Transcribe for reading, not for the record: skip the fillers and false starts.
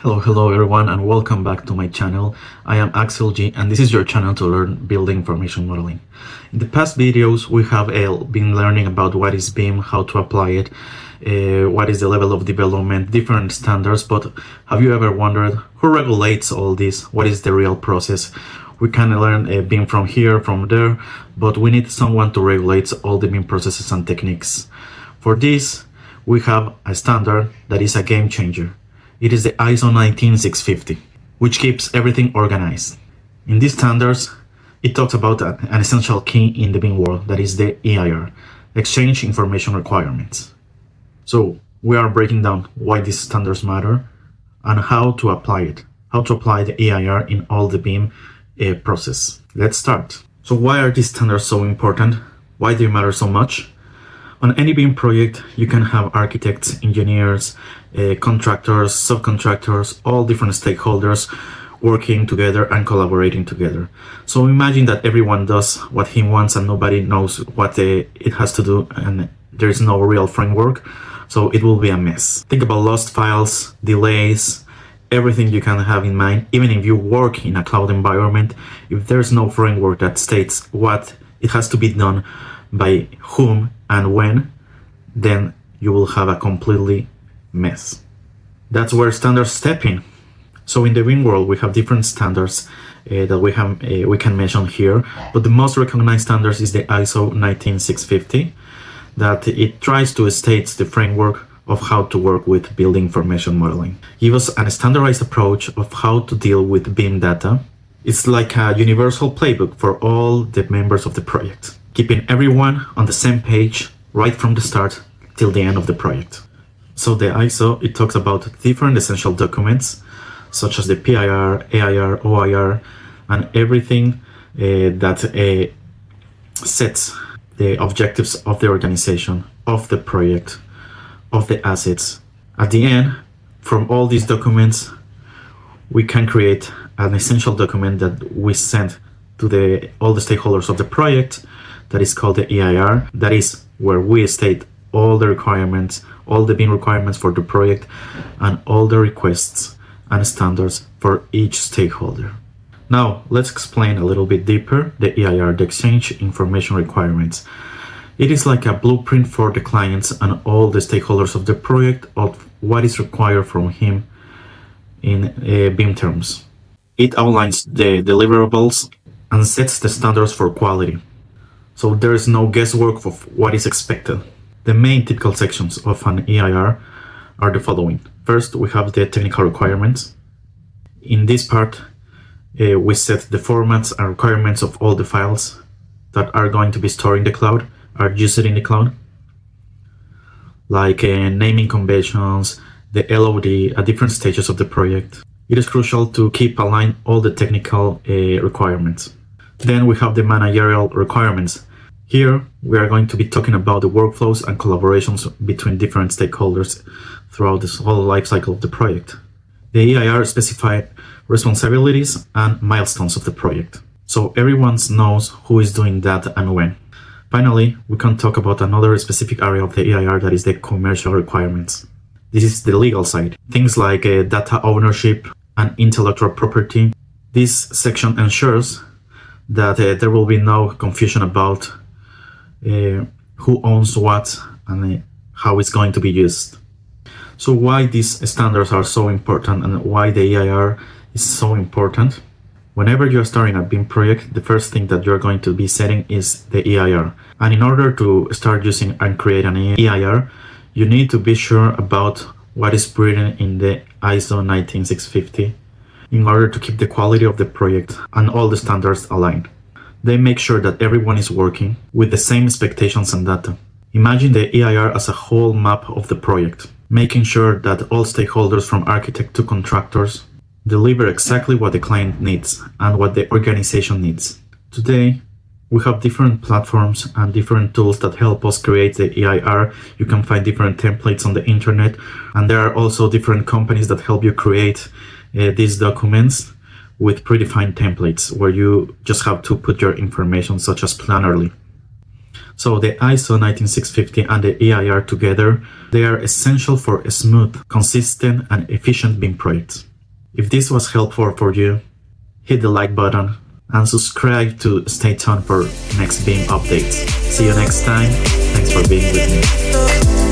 Hello everyone, and welcome back to my channel. I am Axel G, and this is your channel to learn building information modeling. In the past videos, we have been learning about what is BIM, how to apply it, what is the level of development, different standards, but have you ever wondered who regulates all this? What is the real process? We can learn BIM from here, from there, but we need someone to regulate all the BIM processes and techniques. For this, we have a standard that is a game changer. It is the ISO 19650, which keeps everything organized. In these standards, it talks about an essential key in the BIM world, that is the EIR, Exchange Information Requirements. So we are breaking down why these standards matter and how to apply it, how to apply the EIR in all the BIM process. Let's start. So why are these standards so important? Why do they matter so much? On any BIM project, you can have architects, engineers, contractors, subcontractors, all different stakeholders working together and collaborating together. So imagine that everyone does what he wants and nobody knows what it has to do, and there is no real framework. So it will be a mess. Think about lost files, delays, everything you can have in mind. Even if you work in a cloud environment, if there's no framework that states what it has to be done by whom and when, then you will have a completely mess. That's where standards step in. So in the BIM world, we have different standards that we can mention here, but the most recognized standards is the ISO 19650, that it tries to state the framework of how to work with building information modeling. Give us a standardized approach of how to deal with BIM data. It's like a universal playbook for all the members of the project, keeping everyone on the same page right from the start till the end of the project. So the ISO, it talks about different essential documents, such as the PIR, AIR, OIR, and everything that sets the objectives of the organization, of the project, of the assets. At the end, from all these documents, we can create an essential document that we send to all the stakeholders of the project, that is called the EIR. That is where we state all the requirements, all the BIM requirements for the project, and all the requests and standards for each stakeholder. Now, let's explain a little bit deeper the EIR, the Exchange Information Requirements. It is like a blueprint for the clients and all the stakeholders of the project of what is required from him in BIM terms. It outlines the deliverables and sets the standards for quality. So there is no guesswork of what is expected. The main typical sections of an EIR are the following. First, we have the technical requirements. In this part, we set the formats and requirements of all the files that are going to be stored in the cloud, are used in the cloud, like naming conventions, the LOD at different stages of the project. It is crucial to keep aligned all the technical requirements. Then we have the managerial requirements. Here, we are going to be talking about the workflows and collaborations between different stakeholders throughout this whole life cycle of the project. The EIR specifies responsibilities and milestones of the project, so everyone knows who is doing that and when. Finally, we can talk about another specific area of the EIR, that is the commercial requirements. This is the legal side. Things like data ownership and intellectual property. This section ensures that there will be no confusion about who owns what and how it's going to be used. So why these standards are so important and why the EIR is so important? Whenever you're starting a BIM project, the first thing that you're going to be setting is the EIR. And in order to start using and create an EIR, you need to be sure about what is written in the ISO 19650 in order to keep the quality of the project and all the standards aligned. They make sure that everyone is working with the same expectations and data. Imagine the EIR as a whole map of the project, making sure that all stakeholders from architect to contractors deliver exactly what the client needs and what the organization needs. Today, we have different platforms and different tools that help us create the EIR. You can find different templates on the internet, and there are also different companies that help you create these documents with predefined templates where you just have to put your information, such as Plannerly. So the ISO 19650 and the EIR together, they are essential for a smooth, consistent, and efficient BIM projects. If this was helpful for you, hit the like button and subscribe to stay tuned for next BIM updates. See you next time. Thanks for being with me.